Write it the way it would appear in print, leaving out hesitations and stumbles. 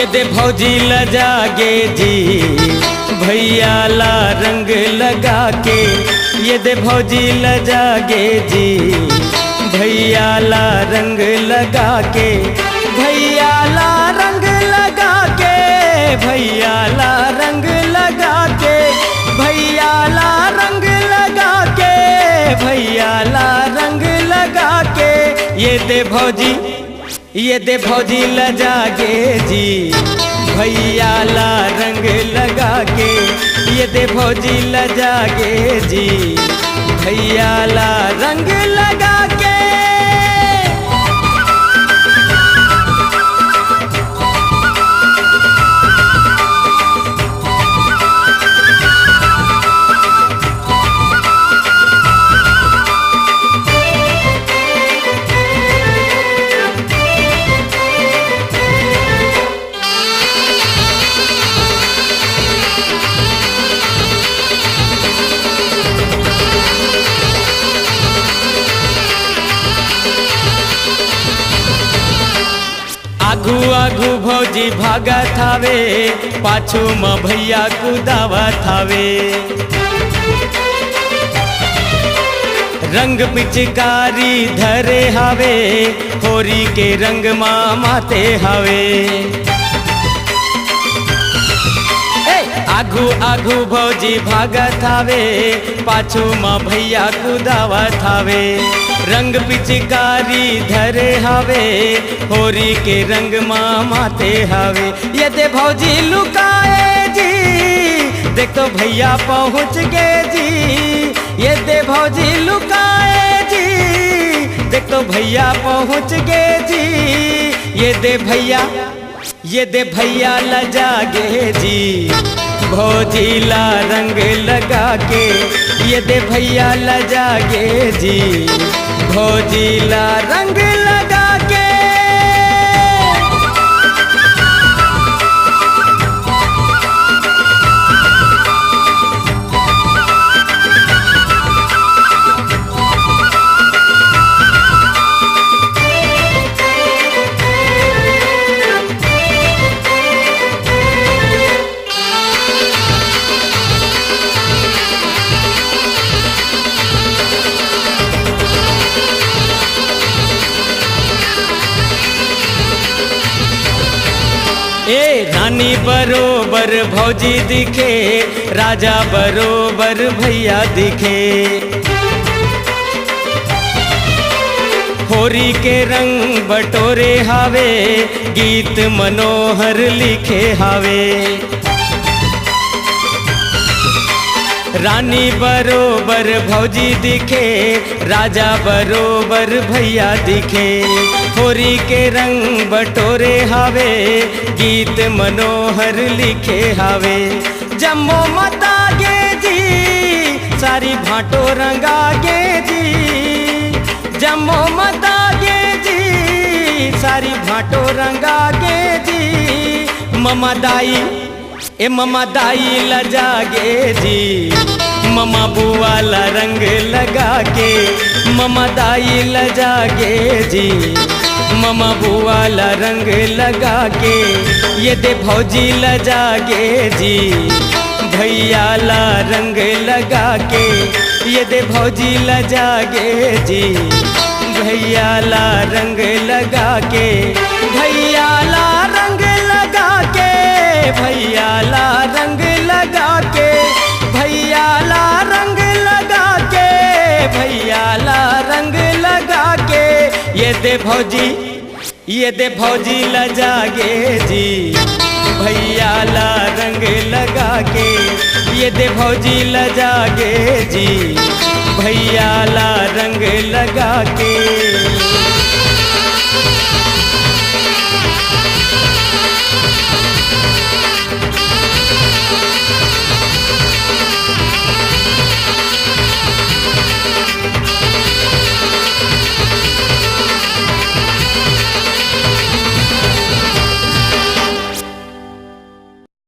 ये दे भौजी लजागे जी भैया ला रंग लगा के। ये दे भौजी लजागे जी भैया ला रंग लगा के। भैया ला रंग लगा के, भैया ला रंग लगा के, भैया ला रंग लगा के, भैया ला रंग लगा के। ये दे भौजी, ये दे भौजी लजागे जी भैया ला रंग लगा के। ये दे भौजी लजागे जी भैया ला रंग लगा के। आगू आगू भौजी भागत हावे, पाछू में भैया कुदावत हावे। रंग पिचकारी धरे हावे, होरी के रंग माते हावे। आगू आगू भौजी भागत हावे, पाछू में भैया कुदावत हावे। रंग पिचकारी धरे हावे, होरी के रंग माते हावे। ये दे भौजी लुकाए जी, देख तो भैया पहुँच गए जी। ये दे भौजी लुकाए जी, देख तो भैया पहुँच गए जी। ये दे भैया, ये दे भैया लजागे जी भौजी ला रंग लगा के। ये दे भैया लजागे जी भौजी ला रंग लगा के। ए रानी बरोबर भौजी दिखे, राजा बरोबर भैया दिखे। होरी के रंग बटोरे हावे, गीत मनोहर लिखे हावे। रानी बरोबर भौजी दिखे, राजा बरोबर भैया दिखे। होरी के रंग बटोरे हावे, गीत मनोहर लिखे हावे। जम्मो मता गे जी सारी भाटो रंगा गे जी। जम्मो मता गे जी सारी भाटो रंगा गे जी। ममा दाई, ए ममा दाई लजागे जी ममा बुआ ला रंग लगा के। ममा दाई लजागे जी ममा बुआ ला रंग लगा के। ये दे भौजी लजागे जी भैया ला रंग लगा के। ये दे भौजी लजागे जी भैया ला रंग लगा के। भैया ला रंग लगा के, भैया ला रंग लगा के, भैया ला रंग लगा के, भैया ला रंग लगा के। ये दे भौजी, ये दे भौजी लजागे जी भैया ला रंग लगा के। ये दे भौजी लजागे जी भैया ला रंग लगा के।